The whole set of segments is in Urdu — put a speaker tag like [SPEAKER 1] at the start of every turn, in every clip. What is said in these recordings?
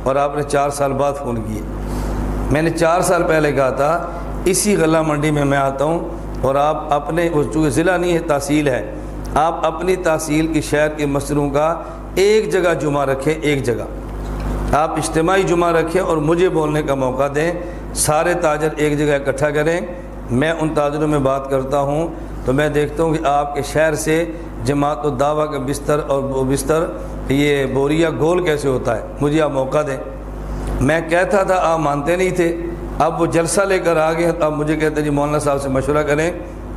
[SPEAKER 1] اور آپ نے 4 سال بعد فون کیے۔ میں نے 4 سال پہلے کہا تھا اسی غلہ منڈی میں میں آتا ہوں، اور آپ اپنے چونکہ ضلع نہیں ہے تحصیل ہے، آپ اپنی تحصیل کی شہر کے مسجدوں کا ایک جگہ جمعہ رکھیں، ایک جگہ آپ اجتماعی جمعہ رکھیں اور مجھے بولنے کا موقع دیں، سارے تاجر ایک جگہ اکٹھا کریں، میں ان تاجروں میں بات کرتا ہوں تو میں دیکھتا ہوں کہ آپ کے شہر سے جماعت الدعوہ کا بستر اور وہ بستر یہ بوریا گول کیسے ہوتا ہے، مجھے آپ موقع دیں۔ میں کہتا تھا آپ مانتے نہیں تھے، اب وہ جلسہ لے کر آ گئے، اب مجھے کہتے ہیں جی مولانا صاحب سے مشورہ کریں۔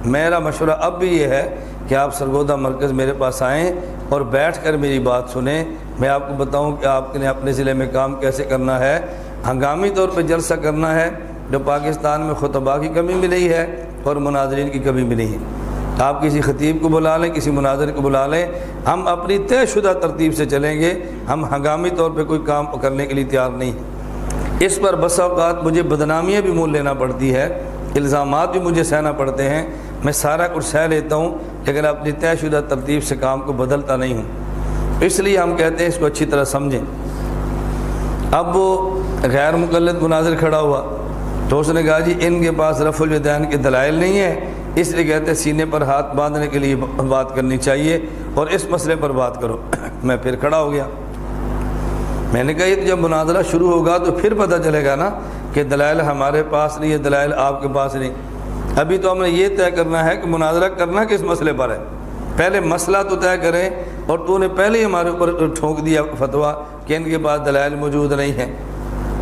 [SPEAKER 1] میرا مشورہ اب بھی یہ ہے کہ آپ سرگودا مرکز میرے پاس آئیں اور بیٹھ کر میری بات سنیں، میں آپ کو بتاؤں کہ آپ نے اپنے ضلع میں کام کیسے کرنا ہے۔ ہنگامی طور پہ جلسہ کرنا ہے جو پاکستان میں خطباء کی کمی بھی نہیں ہے اور مناظرین کی کمی بھی نہیں ہے۔ آپ کسی خطیب کو بلا لیں، کسی مناظر کو بلا لیں، ہم اپنی طے شدہ ترتیب سے چلیں گے، ہم ہنگامی طور پہ کوئی کام کرنے کے لیے تیار نہیں ہیں۔ اس پر بسا اوقات مجھے بدنامیاں بھی مول لینا پڑتی ہے، الزامات بھی مجھے سہنا پڑتے ہیں، میں سارا کچھ سہ لیتا ہوں لیکن اپنی طے شدہ ترتیب سے کام کو بدلتا نہیں ہوں۔ اس لیے ہم کہتے ہیں اس کو اچھی طرح سمجھیں۔ اب وہ غیر مقلد مناظر کھڑا ہوا تو اس نے کہا جی ان کے پاس رفع الیدین کے دلائل نہیں ہیں، اس لیے کہتے ہیں سینے پر ہاتھ باندھنے کے لیے بات کرنی چاہیے اور اس مسئلے پر بات کرو۔ میں پھر کھڑا ہو گیا، میں نے کہا یہ جب مناظرہ شروع ہوگا تو پھر پتہ چلے گا نا کہ دلائل ہمارے پاس نہیں ہے، دلائل آپ کے پاس نہیں۔ ابھی تو ہم نے یہ طے کرنا ہے کہ مناظرہ کرنا کس مسئلے پر ہے، پہلے مسئلہ تو طے کریں، اور تو نے پہلے ہی ہمارے اوپر ٹھونک دیا فتویٰ کہ ان کے پاس دلائل موجود نہیں ہیں۔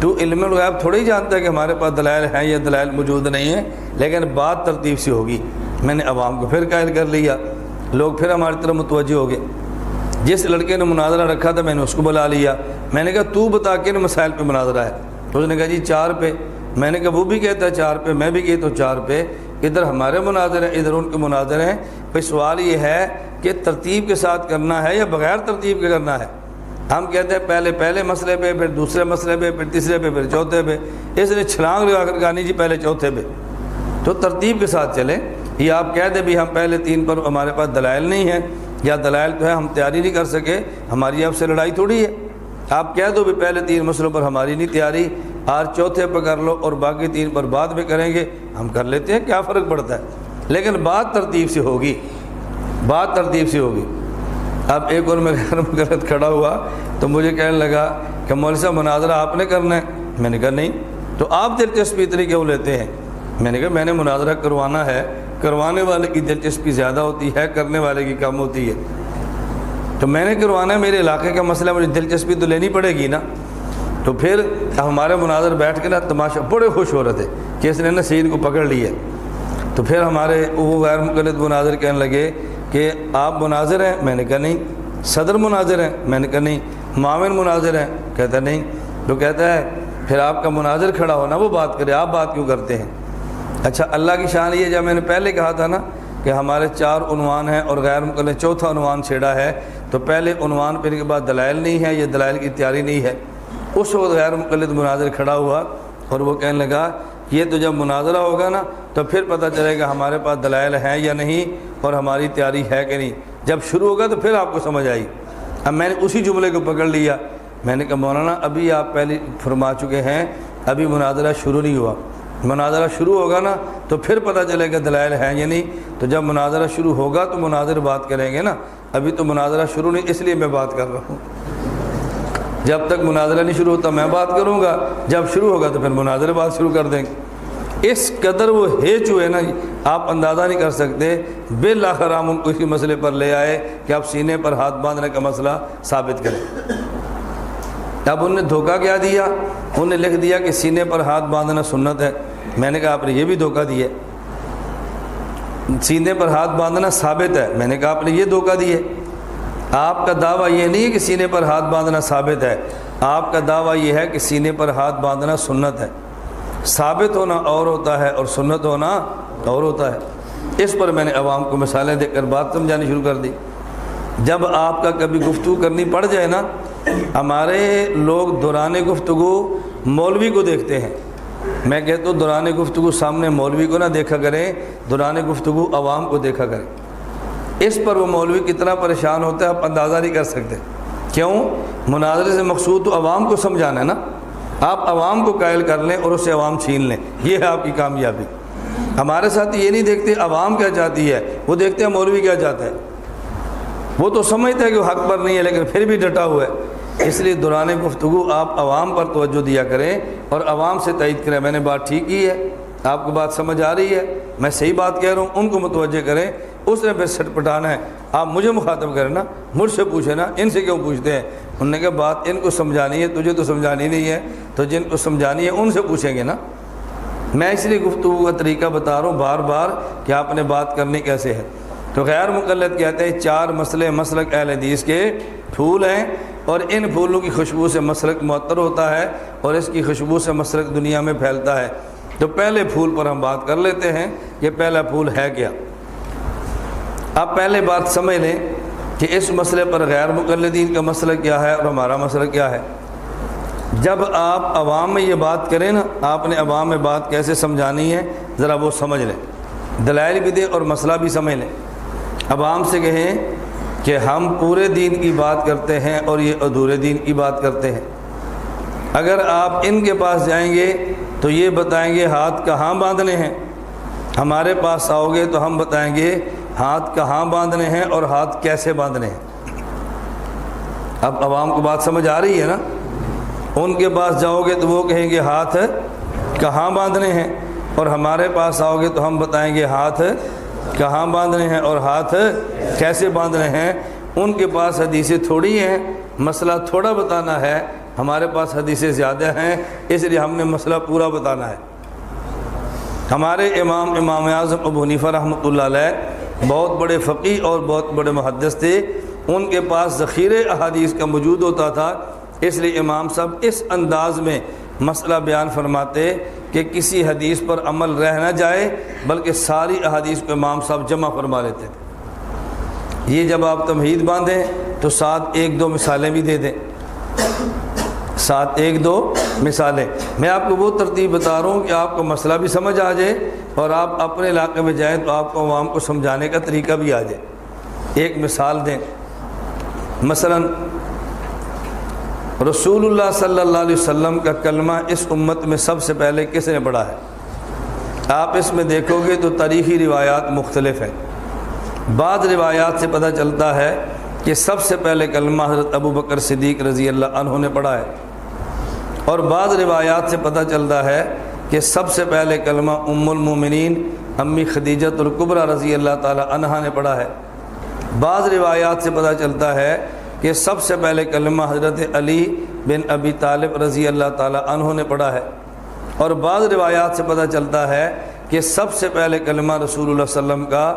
[SPEAKER 1] تو علم الغیب تھوڑی جانتا ہے کہ ہمارے پاس دلائل ہیں یا دلائل موجود نہیں ہیں، لیکن بات ترتیب سے ہوگی۔ میں نے عوام کو پھر قائل کر لیا، لوگ پھر ہماری طرف متوجہ ہو گئے۔ جس لڑکے نے مناظرہ رکھا تھا میں نے اس کو بلا لیا، میں نے کہا تو بتا کن مسائل پہ مناظرہ ہے؟ تو اس نے کہا جی 4 پہ۔ میں نے کہا وہ بھی کہتا ہے 4 پہ، میں بھی کہتا ہوں 4 پہ، ادھر ہمارے مناظر ہیں ادھر ان کے مناظر ہیں۔ پھر سوال یہ ہے کہ ترتیب کے ساتھ کرنا ہے یا بغیر ترتیب کے کرنا ہے؟ ہم کہتے ہیں پہلے مسئلے پہ، پھر دوسرے مسئلے پہ، پھر تیسرے پہ، پھر چوتھے پہ۔ اس نے چھلانگ لگا کر کہا نہیں جی پہلے چوتھے پہ۔ تو ترتیب کے ساتھ چلیں، یہ آپ کہہ دیں بھی ہم پہلے 3 پر ہمارے پاس دلائل نہیں ہیں، یا دلائل تو ہے ہم تیاری نہیں کر سکے، ہماری آپ سے لڑائی تھوڑی ہے۔ آپ کہہ دو بھی پہلے 3 مسئلوں پر ہماری نہیں تیاری، آج چوتھے پر کر لو اور باقی 3 پر بعد میں کریں گے، ہم کر لیتے ہیں، کیا فرق پڑتا ہے؟ لیکن بات ترتیب سے ہوگی، بات ترتیب سے ہوگی۔ اب ایک اور میں غیر مقلد کھڑا ہوا تو مجھے کہنے لگا کہ مولوی صاحب مناظرہ آپ نے کرنا ہے؟ میں نے کہا نہیں۔ تو آپ دلچسپی اتنی کیوں لیتے ہیں؟ میں نے کہا میں نے مناظرہ کروانا ہے، کروانے والے کی دلچسپی زیادہ ہوتی ہے، کرنے والے کی کم ہوتی ہے۔ تو میں نے کروانا ہے، میرے علاقے کا مسئلہ، مجھے دلچسپی تو لینی پڑے گی نا۔ تو پھر ہمارے مناظر بیٹھ کے نا تماشا بڑے خوش ہو رہے تھے کہ اس نے نا سین کو پکڑ لیا۔ تو پھر ہمارے وہ غیر مقلد مناظر کہنے لگے کہ آپ مناظر ہیں؟ میں نے کہا نہیں۔ صدر مناظر ہیں؟ میں نے کہا نہیں۔ معاون مناظر ہیں؟ کہتا نہیں۔ تو کہتا ہے پھر آپ کا مناظر کھڑا ہونا وہ بات کرے، آپ بات کیوں کرتے ہیں؟ اچھا اللہ کی شان یہ، جب میں نے پہلے کہا تھا نا کہ ہمارے 4 عنوان ہیں اور غیر مقلد چوتھا عنوان چھیڑا ہے، تو پہلے عنوان پہ ان کے بعد دلائل نہیں ہے، یہ دلائل کی تیاری نہیں ہے۔ اس وقت غیر مقلد مناظر کھڑا ہوا اور وہ کہنے لگا یہ تو جب مناظرہ ہوگا نا تو پھر پتہ چلے گا ہمارے پاس دلائل ہیں یا نہیں اور ہماری تیاری ہے کہ نہیں، جب شروع ہوگا تو پھر آپ کو سمجھ آئی۔ اب میں نے اسی جملے کو پکڑ لیا، میں نے کہا مولانا ابھی آپ پہلے فرما چکے ہیں، ابھی مناظرہ شروع نہیں ہوا، مناظرہ شروع ہوگا نا تو پھر پتہ چلے گا دلائل ہیں یا نہیں۔ تو جب مناظرہ شروع ہوگا تو مناظر بات کریں گے نا، ابھی تو مناظرہ شروع نہیں، اس لیے میں بات کر رہا ہوں۔ جب تک مناظرہ نہیں شروع ہوتا میں بات کروں گا، جب شروع ہوگا تو پھر مناظر بات شروع کر دیں گے۔ اس قدر وہ ہیچ ہوئے نا آپ اندازہ نہیں کر سکتے۔ بالآخر ہم ان کو اسی مسئلے پر لے آئے کہ آپ سینے پر ہاتھ باندھنے کا مسئلہ ثابت کریں۔ اب انہوں نے دھوکہ کیا دیا، انہوں نے لکھ دیا کہ سینے پر ہاتھ باندھنا سنت ہے۔ میں نے کہا آپ نے یہ بھی دھوکہ دیا، سینے پر ہاتھ باندھنا ثابت ہے۔ میں نے کہا آپ نے یہ دھوکہ دیا۔ آپ کا دعویٰ یہ نہیں ہے کہ سینے پر ہاتھ باندھنا ثابت ہے، آپ کا دعویٰ یہ ہے کہ سینے پر ہاتھ باندھنا سنت ہے۔ ثابت ہونا اور ہوتا ہے اور سنت ہونا اور ہوتا ہے۔ اس پر میں نے عوام کو مثالیں دے کر بات سمجھانی شروع کر دی۔ جب آپ کا کبھی گفتگو کرنی پڑ جائے نا، ہمارے لوگ دوران گفتگو مولوی کو دیکھتے ہیں، میں کہتا ہوں دوران گفتگو سامنے مولوی کو نہ دیکھا کریں، دوران گفتگو عوام کو دیکھا کریں۔ اس پر وہ مولوی کتنا پریشان ہوتا ہے آپ اندازہ نہیں کر سکتے۔ کیوں؟ مناظرے سے مقصود تو عوام کو سمجھانا ہے نا، آپ عوام کو قائل کر لیں اور اس سے عوام چھین لیں، یہ ہے آپ کی کامیابی۔ ہمارے ساتھ یہ نہیں دیکھتے عوام کیا چاہتی ہے، وہ دیکھتے ہیں مولوی کیا چاہتا ہے۔ وہ تو سمجھتا ہے کہ وہ حق پر نہیں ہے لیکن پھر بھی ڈٹا ہوا ہے۔ اس لیے دوران گفتگو آپ عوام پر توجہ دیا کریں اور عوام سے تائید کریں، میں نے بات ٹھیک کی ہے، آپ کو بات سمجھ آ رہی ہے، میں صحیح بات کہہ رہا ہوں، ان کو متوجہ کریں۔ اس نے پھر سٹ پٹانا ہے، آپ مجھے مخاطب کریں نا، مجھ سے پوچھیں نا، ان سے کیوں پوچھتے ہیں؟ انہوں نے کہا بات ان کو سمجھانی ہے، تجھے تو سمجھانی نہیں ہے، تو جن کو سمجھانی ہے ان سے پوچھیں گے نا۔ میں اس لیے گفتگو کا طریقہ بتا رہا ہوں بار بار کہ آپ نے بات کرنی کیسے ہے۔ تو غیر مقلد کہتے ہیں 4 مسئلے مسلک اہل حدیث کے پھول ہیں، اور ان پھولوں کی خوشبو سے مسلک معطر ہوتا ہے اور اس کی خوشبو سے مسلک دنیا میں پھیلتا ہے۔ تو پہلے پھول پر ہم بات کر لیتے ہیں، یہ پہلا پھول ہے کیا؟ آپ پہلے بات سمجھ لیں کہ اس مسئلے پر غیر مقلدین کا مسئلہ کیا ہے اور ہمارا مسئلہ کیا ہے۔ جب آپ عوام میں یہ بات کریں نا، آپ نے عوام میں بات کیسے سمجھانی ہے ذرا وہ سمجھ لیں، دلائل بھی دیں اور مسئلہ بھی سمجھ لیں۔ عوام سے کہیں کہ ہم پورے دین کی بات کرتے ہیں اور یہ ادھورے دین کی بات کرتے ہیں۔ اگر آپ ان کے پاس جائیں گے تو یہ بتائیں گے ہاتھ کہاں باندھنے ہیں، ہمارے پاس آؤ گے تو ہم بتائیں گے ہاتھ کہاں باندھنے ہیں اور ہاتھ کیسے باندھنے ہیں۔ اب عوام کو بات سمجھ آ رہی ہے نا؟ ان کے پاس جاؤ گے تو وہ کہیں گے ہاتھ کہاں باندھنے ہیں، اور ہمارے پاس آؤ گے تو ہم بتائیں گے ہاتھ کہاں باندھنے ہیں اور ہاتھ کیسے باندھنے ہیں۔ ان کے پاس حدیثیں تھوڑی ہیں، مسئلہ تھوڑا بتانا ہے، ہمارے پاس حدیثیں زیادہ ہیں، اس لیے ہم نے مسئلہ پورا بتانا ہے۔ ہمارے امام اعظم ابو حنیفہ رحمۃ اللہ علیہ بہت بڑے فقیہ اور بہت بڑے محدث تھے، ان کے پاس ذخیرے احادیث کا موجود ہوتا تھا، اس لیے امام صاحب اس انداز میں مسئلہ بیان فرماتے کہ کسی حدیث پر عمل رہ نہ جائے بلکہ ساری احادیث کو امام صاحب جمع فرما لیتے تھے۔ یہ جب آپ تمہید باندھیں تو ساتھ 1-2 مثالیں بھی دے دیں، ساتھ 1-2 مثالیں۔ میں آپ کو وہ ترتیب بتا رہا ہوں کہ آپ کو مسئلہ بھی سمجھ آ جائے اور آپ اپنے علاقے میں جائیں تو آپ کو عوام کو سمجھانے کا طریقہ بھی آ جائے۔ ایک مثال دیں، مثلا رسول اللہ صلی اللہ علیہ وسلم کا کلمہ اس امت میں سب سے پہلے کس نے پڑھا ہے؟ آپ اس میں دیکھو گے تو تاریخی روایات مختلف ہیں۔ بعض روایات سے پتہ چلتا ہے کہ سب سے پہلے کلمہ حضرت ابو بکر صدیق رضی اللہ عنہ نے پڑھا ہے، اور بعض روایات سے پتہ چلتا ہے کہ سب سے پہلے کلمہ ام المومنین امی خدیجۃ الکبریٰ رضی اللہ تعالی عنہا نے پڑھا ہے۔ بعض روایات سے پتہ چلتا ہے کہ سب سے پہلے کلمہ حضرت علی بن ابی طالب رضی اللہ تعالی عنہ نے پڑھا ہے، اور بعض روایات سے پتہ چلتا ہے کہ سب سے پہلے کلمہ رسول اللہ صلی اللہ علیہ وسلم کا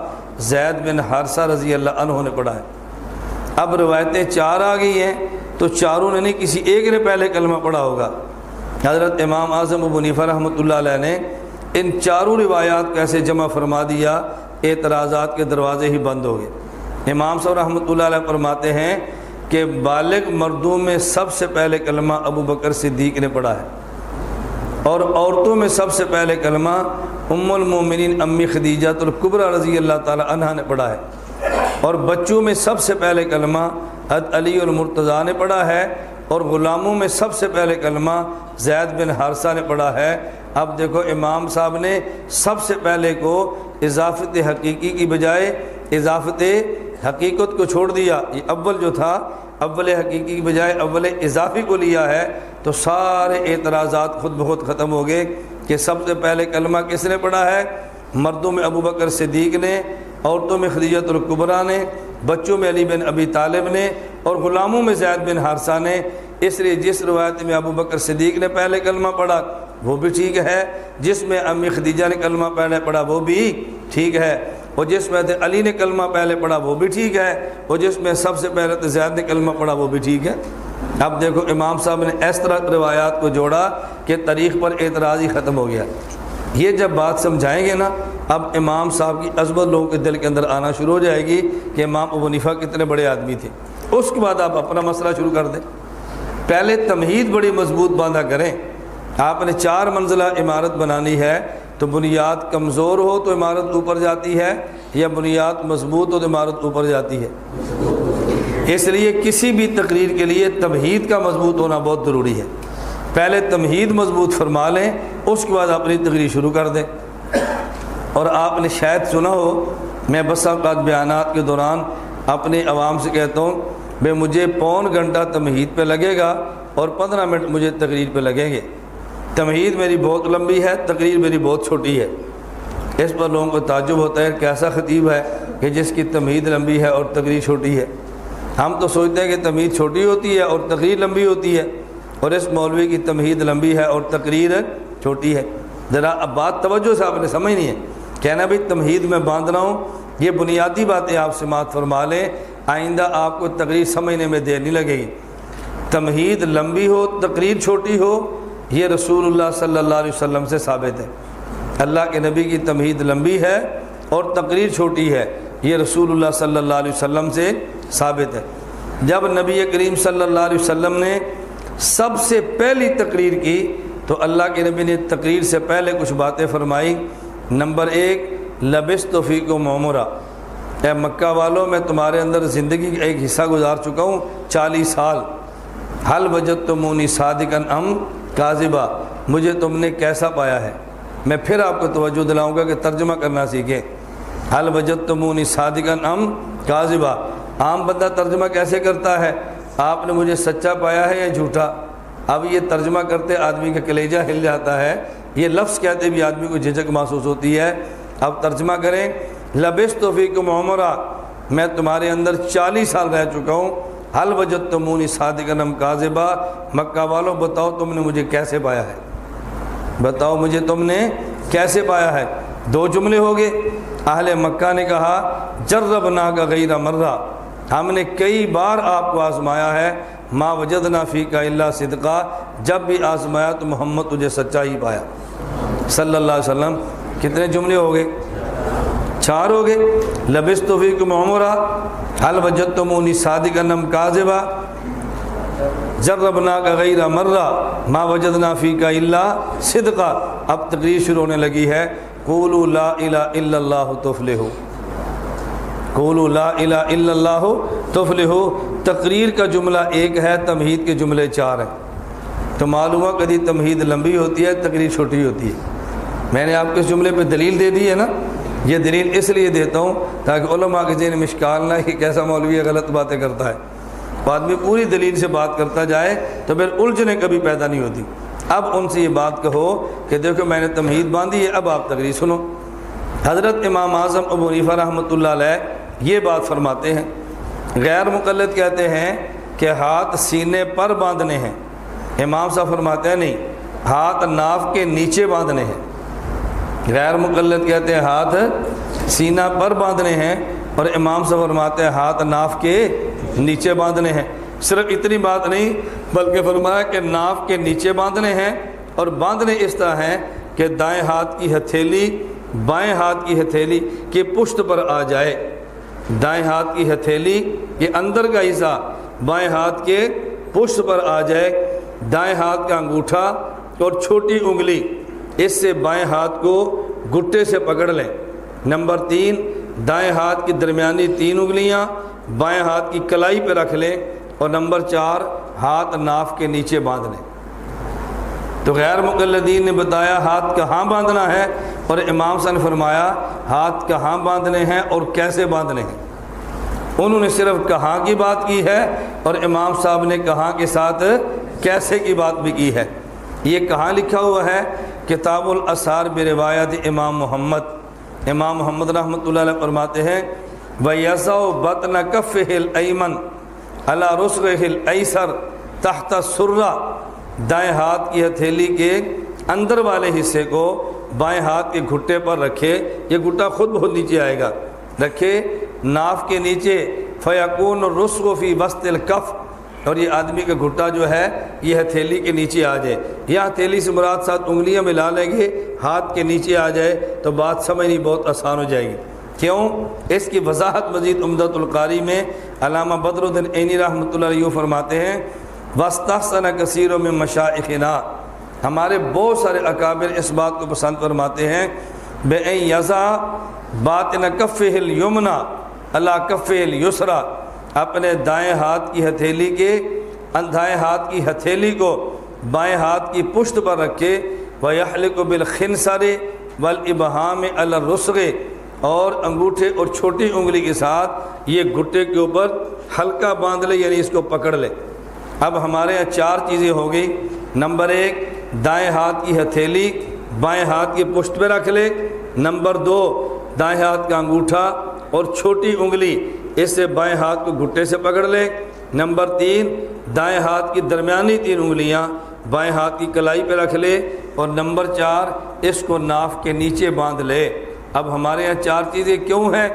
[SPEAKER 1] زید بن حارثہ رضی اللہ عنہ نے پڑھا ہے۔ اب روایتیں 4 آ گئی ہیں تو چاروں نے نہیں، کسی ایک نے پہلے کلمہ پڑھا ہوگا۔ حضرت امام اعظم ابو حنیفہ رحمۃ اللہ علیہ نے ان چاروں روایات کو ایسے جمع فرما دیا، اعتراضات کے دروازے ہی بند ہو گئے۔ امام صاحب رحمۃ اللہ علیہ فرماتے ہیں کہ بالغ مردوں میں سب سے پہلے کلمہ ابو بکر صدیق نے پڑھا ہے، اور عورتوں میں سب سے پہلے کلمہ ام المومنین امی خدیجۃ الکبریٰ رضی اللہ تعالی عنہا نے پڑھا ہے، اور بچوں میں سب سے پہلے کلمہ حضرت علی المرتضیٰ نے پڑھا ہے، اور غلاموں میں سب سے پہلے کلمہ زید بن حارثہ نے پڑھا ہے۔ اب دیکھو امام صاحب نے سب سے پہلے کو اضافت حقیقی کی بجائے اضافت حقیقت کو چھوڑ دیا، یہ اول جو تھا اول حقیقی کی بجائے اول اضافی کو لیا ہے، تو سارے اعتراضات خود بخود ختم ہو گئے کہ سب سے پہلے کلمہ کس نے پڑھا ہے؟ مردوں میں ابو بکر صدیق نے، عورتوں میں خدیجۃ الکبریٰ نے، بچوں میں علی بن ابی طالب نے، اور غلاموں میں زید بن حارثہ نے۔ اس لیے جس روایت میں ابو بکر صدیق نے پہلے کلمہ پڑھا وہ بھی ٹھیک ہے، جس میں امی خدیجہ نے کلمہ پہلے پڑھا وہ بھی ٹھیک ہے، اور جس میں علی نے کلمہ پہلے پڑھا وہ بھی ٹھیک ہے، اور جس میں سب سے پہلے زید نے کلمہ پڑھا وہ بھی ٹھیک ہے۔ اب دیکھو امام صاحب نے اس طرح روایات کو جوڑا کہ تاریخ پر اعتراض ہی ختم ہو گیا۔ یہ جب بات سمجھائیں گے نا، اب امام صاحب کی عظمت لوگوں کے دل کے اندر آنا شروع ہو جائے گی کہ امام ابو حنیفہ کتنے بڑے آدمی تھے۔ اس کے بعد آپ اپنا مسئلہ شروع کر دیں۔ پہلے تمہید بڑی مضبوط باندھا کریں۔ آپ نے 4 منزلہ عمارت بنانی ہے تو بنیاد کمزور ہو تو عمارت اوپر جاتی ہے، یا بنیاد مضبوط ہو تو عمارت اوپر جاتی ہے؟ اس لیے کسی بھی تقریر کے لیے تمہید کا مضبوط ہونا بہت ضروری ہے۔ پہلے تمہید مضبوط فرما لیں، اس کے بعد اپنی تقریر شروع کر دیں۔ اور آپ نے شاید سنا ہو، میں بس اوقات بیانات کے دوران اپنے عوام سے کہتا ہوں بھئی مجھے پون گھنٹہ تمہید پہ لگے گا اور 15 منٹ مجھے تقریر پہ لگیں گے۔ تمہید میری بہت لمبی ہے، تقریر میری بہت چھوٹی ہے۔ اس پر لوگوں کو تعجب ہوتا ہے کہ ایسا خطیب ہے کہ جس کی تمہید لمبی ہے اور تقریر چھوٹی ہے۔ ہم تو سوچتے ہیں کہ تمہید چھوٹی ہوتی ہے اور تقریر لمبی ہوتی ہے، اور اس مولوی کی تمہید لمبی ہے اور تقریر چھوٹی ہے۔ ذرا اب بات توجہ سے آپ نے سمجھنی ہے، کہنا بھی تمہید میں باندھ رہا ہوں، یہ بنیادی باتیں آپ سماعت فرما لیں، آئندہ آپ کو تقریر سمجھنے میں دیر نہیں لگے گی۔ تمہید لمبی ہو، تقریر چھوٹی ہو، یہ رسول اللہ صلی اللہ علیہ وسلم سے ثابت ہے۔ اللہ کے نبی کی تمہید لمبی ہے اور تقریر چھوٹی ہے، یہ رسول اللہ صلی اللہ علیہ وسلم سے ثابت ہے۔ جب نبی کریم صلی اللہ علیہ وسلم نے سب سے پہلی تقریر کی تو اللہ کے نبی نے تقریر سے پہلے کچھ باتیں فرمائی۔ نمبر 1، لبثت فیکم عمرا، اے مکہ والوں میں تمہارے اندر زندگی کا ایک حصہ گزار چکا ہوں، 40 سال۔ حل وجدتمونی صادقا ام کاذبا، مجھے تم نے کیسا پایا ہے؟ میں پھر آپ کو توجہ دلاؤں گا کہ ترجمہ کرنا سیکھیں۔ حل وجدتمونی صادقا ام کاذبا، عام بندہ ترجمہ کیسے کرتا ہے؟ آپ نے مجھے سچا پایا ہے یا جھوٹا؟ اب یہ ترجمہ کرتے آدمی کا کلیجہ ہل جاتا ہے، یہ لفظ کہتے بھی آدمی کو جھجک محسوس ہوتی ہے۔ اب ترجمہ کریں، لبثت فیکم عمرا، میں تمہارے اندر 40 سال رہ چکا ہوں۔ حل وجدتمونی صادقا ام کاذبا، مکہ والوں بتاؤ تم نے مجھے کیسے پایا ہے؟ بتاؤ مجھے تم نے کیسے پایا ہے؟ 2 جملے ہو گئے۔ اہل مکہ نے کہا جربناک غیر مرہ، ہم نے کئی بار آپ کو آزمایا ہے، ما وجدنا فیک الا صدقا، جب بھی آزمایا تو محمد تجھے سچا ہی پایا صلی اللہ علیہ وسلم۔ کتنے جملے ہو گئے؟ 4 ہو گئے۔ لبثت فیکم عمرا، حل وجدتمونی صادقا ام کاذبا، جربناک غیر مرہ، ما وجدنا فیک الا صدقا۔ اب تقریر شروع ہونے لگی ہے، قولوا لا الہ الا اللہ تفلحوا، قولوا لا الہ الا اللہ تفلحوا۔ تقریر کا جملہ ایک ہے، تمہید کے جملے 4 ہیں۔ تو معلوم ہے کبھی تمہید لمبی ہوتی ہے، تقریر چھوٹی ہوتی ہے۔ میں نے آپ کو اس جملے پہ دلیل دے دی ہے نا، یہ دلیل اس لیے دیتا ہوں تاکہ علماء کے ذہن میں اشکال نہ کہ کیسا مولوی ہے غلط باتیں کرتا ہے۔ آدمی پوری دلیل سے بات کرتا جائے تو پھر الجھنیں کبھی پیدا نہیں ہوتی۔ اب ان سے یہ بات کہو کہ دیکھو میں نے تمہید باندھی ہے، اب آپ تقریر سنو۔ حضرت امام اعظم ابو حنیفہ رحمۃ اللہ علیہ یہ بات فرماتے ہیں، غیر مقلد کہتے ہیں کہ ہاتھ سینے پر باندھنے ہیں، امام صاحب فرماتے ہیں نہیں، ہاتھ ناف کے نیچے باندھنے ہیں۔ غیر مقلد کہتے ہیں ہاتھ سینہ پر باندھنے ہیں، اور امام صاحب فرماتے ہیں ہاتھ ناف کے نیچے باندھنے ہیں۔ صرف اتنی بات نہیں بلکہ فرمایا کہ ناف کے نیچے باندھنے ہیں، اور باندھنے اس طرح ہیں کہ دائیں ہاتھ کی ہتھیلی بائیں ہاتھ کی ہتھیلی کے پشت پر آ جائے، دائیں ہاتھ کی ہتھیلی کے اندر کا حصہ بائیں ہاتھ کے پشت پر آ جائے، دائیں ہاتھ کا انگوٹھا اور چھوٹی انگلی اس سے بائیں ہاتھ کو گھٹے سے پکڑ لیں۔ نمبر 3، دائیں ہاتھ کی درمیانی 3 انگلیاں بائیں ہاتھ کی کلائی پہ رکھ لیں، اور نمبر 4، ہاتھ ناف کے نیچے باندھ لیں۔ تو غیر مقلدین نے بتایا ہاتھ کہاں باندھنا ہے، اور امام صاحب نے فرمایا ہاتھ کہاں باندھنے ہیں اور کیسے باندھنے ہیں۔ انہوں نے صرف کہاں کی بات کی ہے، اور امام صاحب نے کہاں کے ساتھ کیسے کی بات بھی کی ہے۔ یہ کہاں لکھا ہوا ہے؟ کتاب الاسحار بروایت امام محمد۔ امام محمد رحمۃ اللہ علیہ فرماتے ہیں وَيَضَعُ بَطْنَ كَفِّهِ الْأَيْمَنِ عَلَى رُسْغِهِ الْأَيْسَرِ تحت السُّرَّةِ، دائیں ہاتھ کی ہتھیلی کے اندر والے حصے کو بائیں ہاتھ کے گھٹے پر رکھے، یہ گھٹا خود بہت نیچے آئے گا، رکھے ناف کے نیچے، فَيَكُونُ الرُّسْغُ فِي وَسْطِ الْكَفِّ، اور یہ آدمی کا گھٹا جو ہے یہ ہتھیلی کے نیچے آ جائے، یا ہتھیلی سے مراد 7 انگلیاں ملا لیں گے، ہاتھ کے نیچے آ جائے تو بات سمجھنی بہت آسان ہو جائے گی۔ کیوں؟ اس کی وضاحت مزید عمدۃ القاری میں علامہ بدر الدین عینی رحمۃ اللہ علیہ فرماتے ہیں وَاسْتَحْسَنَ كَثِيرٌ مِّن مَّشَائِخِنَا، ہمارے بہت سارے اکابر اس بات کو پسند فرماتے ہیں بِأَن يَضَعَ بَاطِنَ كَفِّهِ الْيُمْنَىٰ عَلَىٰ كَفِّهِ الْيُسْرَىٰ، اپنے دائیں ہاتھ کی ہتھیلی کے دائیں ہاتھ کی ہتھیلی کو بائیں ہاتھ کی پشت پر رکھے، وَيَحْلِقُ بِالْخِنْصَرِ وَالْإِبْهَامِ عَلَى الرُّسْغِ، اور انگوٹھے اور چھوٹی انگلی کے ساتھ یہ گھٹے کے اوپر ہلکا باندھ لے، یعنی اس کو پکڑ لے۔ اب ہمارے یہاں 4 چیزیں ہو گئی۔ نمبر 1 دائیں ہاتھ کی ہتھیلی بائیں ہاتھ کی پشت پہ رکھ لے۔ نمبر 2 دائیں ہاتھ کا انگوٹھا اور چھوٹی انگلی اس سے بائیں ہاتھ کو گھٹے سے پکڑ لے۔ نمبر 3 دائیں ہاتھ کی درمیانی 3 انگلیاں بائیں ہاتھ کی کلائی پہ رکھ لے، اور نمبر 4 اس کو ناف کے نیچے باندھ لے۔ اب ہمارے یہاں 4 چیزیں کیوں ہیں؟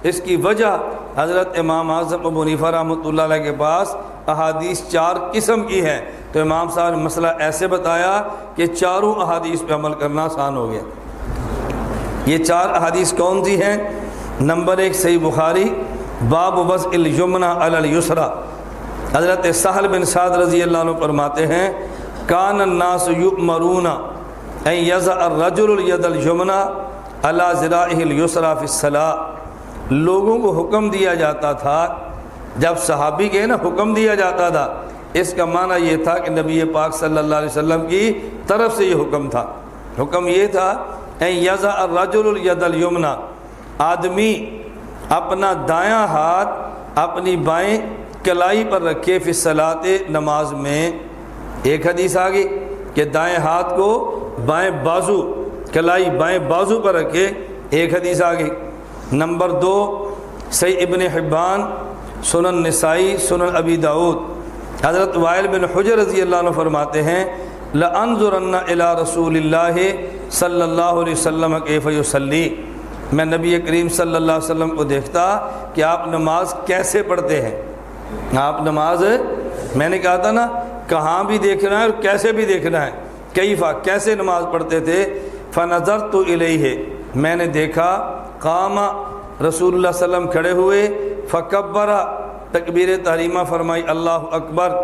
[SPEAKER 1] اس کی وجہ حضرت امام اعظم ابو حنیفہ رحمۃ اللہ علیہ کے پاس احادیث 4 قسم کی ہیں، تو امام صاحب نے مسئلہ ایسے بتایا کہ چاروں احادیث پہ عمل کرنا آسان ہو گیا۔ یہ 4 احادیث کون سی ہیں؟ نمبر 1 صحیح بخاری، باب وضع الیمنی علی الیسری، حضرت سہل بن سعد رضی اللہ عنہ فرماتے ہیں کان الناس یؤمرون ان یضع الرجل الید الیمنی علی ذراعہ الیسری فی الصلاۃ، لوگوں کو حکم دیا جاتا تھا، جب صحابی کے نا حکم دیا جاتا تھا، اس کا معنی یہ تھا کہ نبی پاک صلی اللہ علیہ وسلم کی طرف سے یہ حکم تھا۔ حکم یہ تھا ان یضع الرجل الید الیمنی، آدمی اپنا دایاں ہاتھ اپنی بائیں کلائی پر رکھے فی الصلاۃ، نماز میں۔ ایک حدیث آ گئی کہ دائیں ہاتھ کو بائیں بازو کلائی بائیں بازو پر رکھے، ایک حدیث آ گئی۔ نمبر 2 صحیح ابن حبان، سنن نسائی، سنن ابی داؤد، حضرت وائل بن حجر رضی اللہ عنہ فرماتے ہیں لَأَنظُرَنَّ إِلَىٰ رَسُولِ اللَّهِ صلی اللہ علیہ وسلم کیف یصلی، میں نبی کریم صلی اللہ علیہ وسلم کو دیکھتا کہ آپ نماز کیسے پڑھتے ہیں۔ آپ نماز، میں نے کہا تھا نا کہاں بھی دیکھنا ہے اور کیسے بھی دیکھنا ہے، کیفا کیسے نماز پڑھتے تھے۔ فنظرت الیہ، میں نے دیکھا، قام رسول اللہ صلی اللہ علیہ وسلم کھڑے ہوئے، فکبر تکبیر تحریمہ فرمائی اللہ اکبر،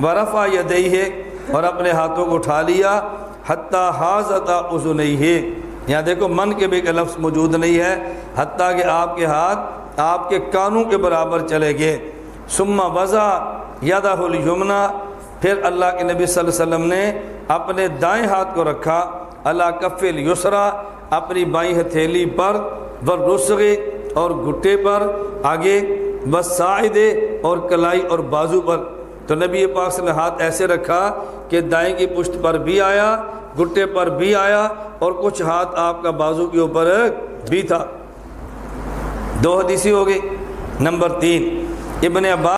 [SPEAKER 1] ورفع یدیہ، اور اپنے ہاتھوں کو اٹھا لیا، حتی حاذتا اذنیہ، یہاں دیکھو من کے بھی کا لفظ موجود نہیں ہے، حتیٰ کہ آپ کے ہاتھ آپ کے کانوں کے برابر چلے گئے۔ ثم وضع یدہ الیمنی، پھر اللہ کے نبی صلی اللہ علیہ وسلم نے اپنے دائیں ہاتھ کو رکھا علی کف الیسری، اپنی بائیں ہتھیلی پر، والرسغ، اور گھٹے پر آگے، والساعد، اور کلائی اور بازو پر۔ تو نبی پاک صلی اللہ علیہ وسلم نے ہاتھ ایسے رکھا کہ دائیں کی پشت پر بھی آیا، گھٹے پر بھی آیا، اور کچھ ہاتھ آپ کا بازو کے اوپر بھی تھا۔ 2 حدیثی ہو گئی۔ نمبر 3 ابن عباس